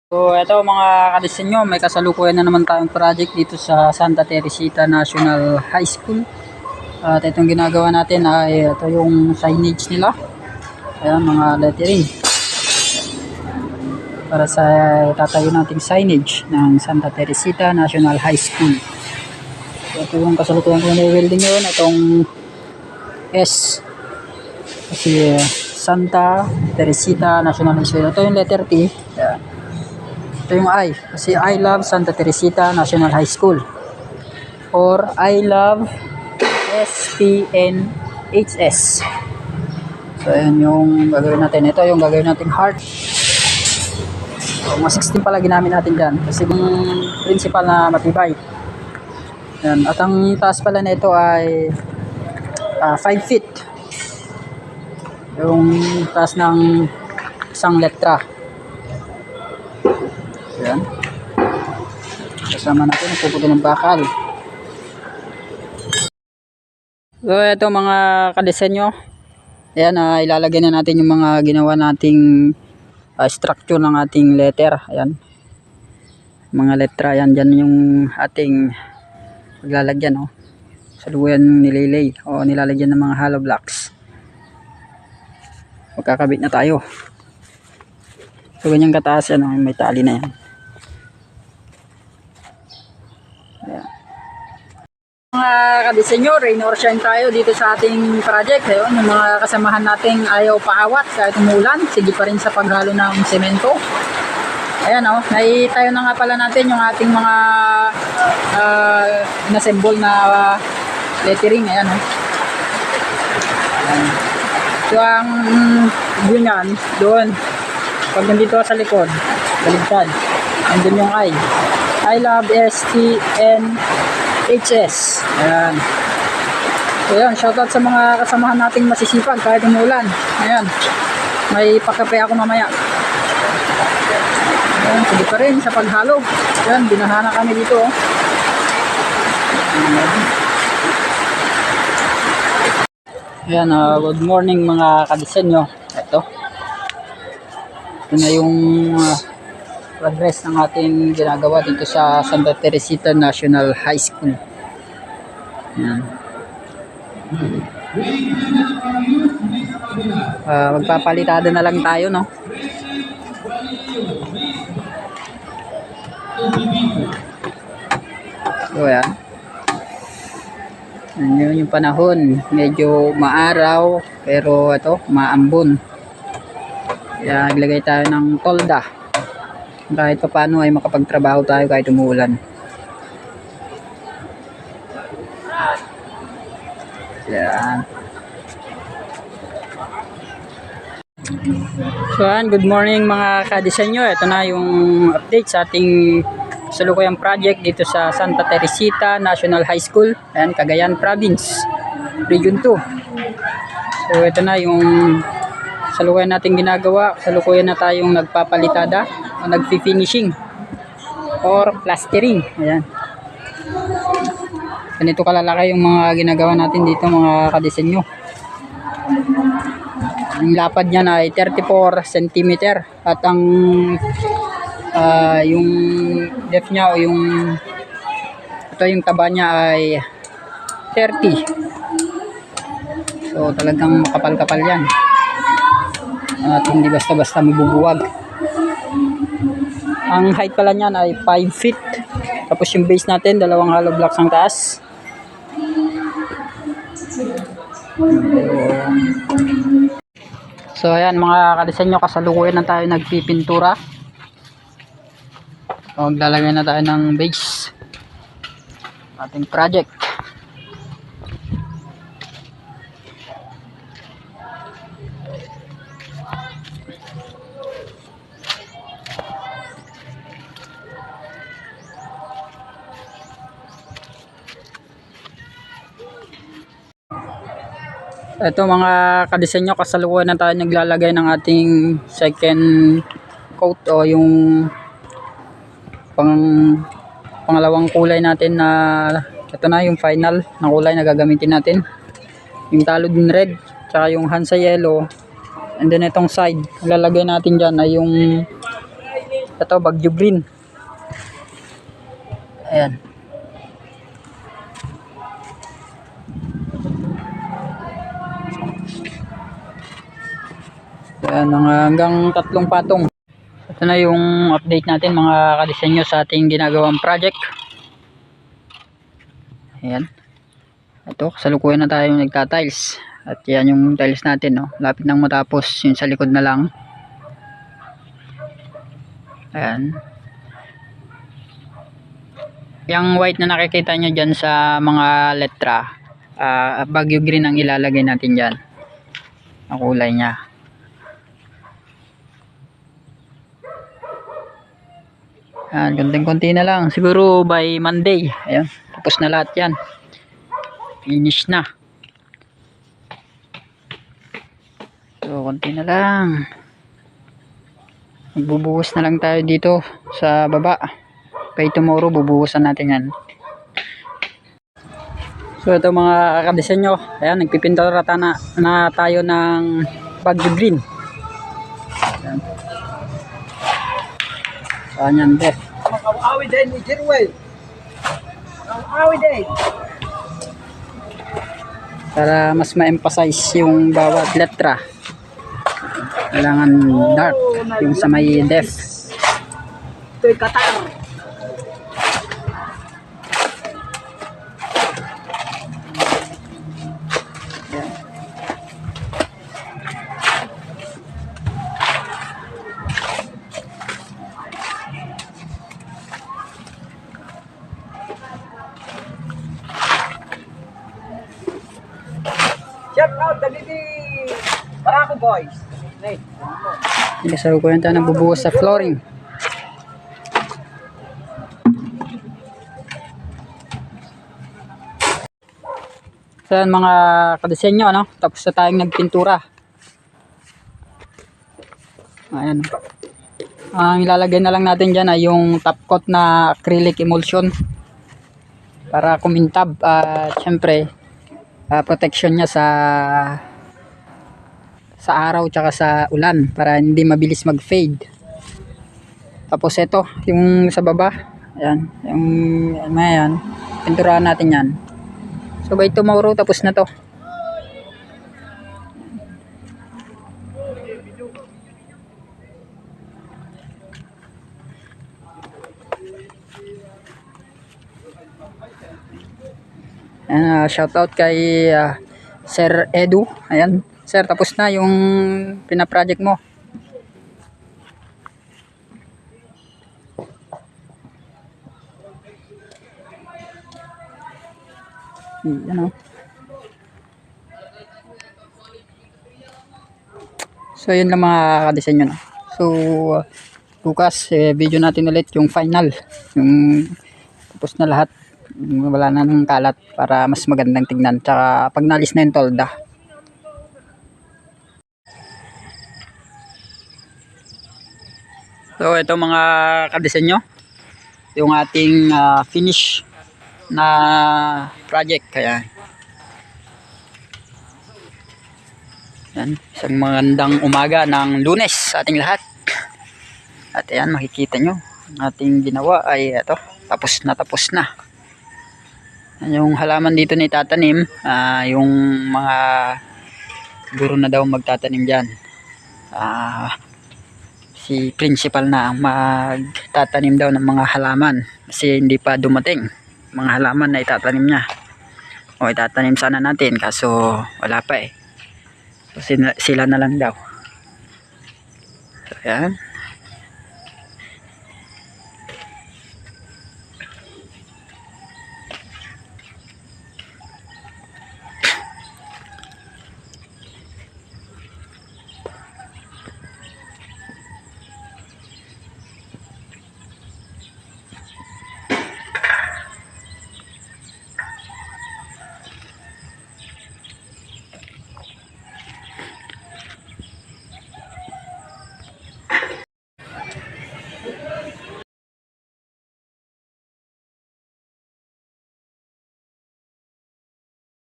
So ito mga kadisenyo, may kasalukuyan na naman tayong project dito sa Santa Teresita National High School. At itong ginagawa natin ay ito yung signage nila. Ayan, mga lettering. Para sa tatayo nating signage ng Santa Teresita National High School. So, ito yung kasalukuyan ko na-welding yun. Itong S. Kasi Santa Teresita National High School. Ito yung letter T. Ayan. Ito yung I, kasi I love Santa Teresita National High School or I love STNHS. So ayan yung gagawin natin. Ito yung gagawin nating heart. So, mga 16 pala ginamit natin dyan kasi yung principal na matibay. Ayan. At ang taas pala na ito ay 5 feet yung taas ng isang letra. Ayan. Kasama natin ang puputo ng bakal. So ito mga kadesenyo. Ayan, ilalagay na natin yung mga ginawa nating structure ng ating letter. Ayan. Mga letra yan, dyan yung ating maglalagyan. Oh. Saluyan nililay o nilalagyan ng mga hollow blocks. Magkakabit na tayo. So ganyan kataas yan. Oh. May tali na yan. Mga kadisenyo, rain or shine tayo dito sa ating project. Ayun, yung mga kasamahan nating ayaw paawat kahit umulan, sige pa rin sa paghalo ng semento. Ayan o, naitayo na nga pala natin yung ating mga inassemble na lettering. Ayan o. So ang view nyan, doon, pag nandito sa likod, baligtad, andun yung I love STNHS. Ayan. So yun, shoutout sa mga kasamahan nating masisipag kahit umulan. Ayan. May pakape ako mamaya. Ayan, sige pa rin sa paghalo. Ayan, binahana kami dito. Oh. Ayan, good morning mga kadisenyo. Ito. Ito na yung progress ng ating ginagawa dito sa Santa Teresita National High School. Ayan. Magpapalitada na lang tayo, no? So ayan. Ayan yung panahon, medyo maaraw pero ito maambon. Kaya naglagay tayo ng tolda kahit pa paano ay makapagtrabaho tayo kahit umuulan. Yan. So good morning mga kadisenyo. Ito na yung update sa ating salukuyang project dito sa Santa Teresita National High School, ayan, Cagayan Province, Region 2. So ito na yung salukuyan natin ginagawa. Salukuyan na tayong nagpapalitada o nagfi-finishing or plastering. Ayan. Ganito kalalaki yung mga ginagawa natin dito mga kadisenyo. Ang lapad niya ay 34 cm at ang yung depth niya o yung ito yung taba niya ay 30. So talagang makapal-kapal yan at hindi basta-basta mabubuwag. Ang height pala niyan ay 5 feet. Tapos yung base natin, dalawang hollow blocks ang taas. So ayan mga kadisenyo, kasalukuyan na tayo nagpipintura. So maglalagay na tayo ng base ating project. Ito mga kadisenyo, kasalukuyan na tayo naglalagay ng ating second coat o yung pangalawang kulay natin na ito na yung final na kulay na gagamitin natin. Yung talod din red, tsaka yung hansa yellow, and then itong side lalagay natin dyan ay yung Ito, Bagyo Green. Ayan. Ayan, hanggang 3 patong. Ito na yung update natin mga kadisenyo sa ating ginagawang project. Ayan. Ito, kasalukuyan na tayo nagtatiles. At yan yung tiles natin, no. Lapit nang matapos, yung sa likod na lang. Ayan. Yung white na nakikita nyo dyan sa mga letra, Bagyo Green ang ilalagay natin dyan. Ang kulay nya. Ayan, konting-konti na lang. Siguro by Monday. Ayan, tapos na lahat yan. Finish na. So, konti na lang. Magbubuhos na lang tayo dito sa baba. By tomorrow, bubuhusan natin yan. So, ito mga kadisenyo. Ayan, nagpipintura na tayo ng Bagyo Green. Ayan. Saan yan, Beth? Mag-awi din ni Jerwell. Mag-awi din. Para mas ma-emphasize yung bawat letra. Kailangan dark. Yung sa may def. Ito'y Qatar. Shout out Dalili Barako boys. Kasalukuyan tayo nagbubuhos sa flooring. So yan mga kadisenyo, ano? Tapos na tayong nagpintura. Ayan. Ang ilalagay na lang natin dyan ay yung top coat na acrylic emulsion para kumintab at syempre protection niya sa araw tsaka sa ulan para hindi mabilis mag fade. Tapos ito yung sa baba, ayan, yung ayan, pinturahan natin yan. So by tomorrow tapos na to. Shout out kay Sir Edu. Ayan, sir, tapos na yung pina-project mo. Ano? So yun lang mga kadisenyo na. So bukas video natin ulit yung final, yung tapos na lahat, wala na ng kalat para mas magandang tingnan tsaka pag nalis na yung tolda. So ito mga kadisenyo yung ating finish na project. Kaya yan, isang magandang umaga ng Lunes sa ating lahat. At ayan, makikita nyo ang ating ginawa ay ito, tapos na. Yung halaman dito ni tatanim, yung mga guro na daw magtatanim dyan. Si principal na ang magtatanim daw ng mga halaman kasi hindi pa dumating mga halaman na itatanim niya. O itatanim sana natin kaso wala pa eh. So, sila na lang daw. So, yan.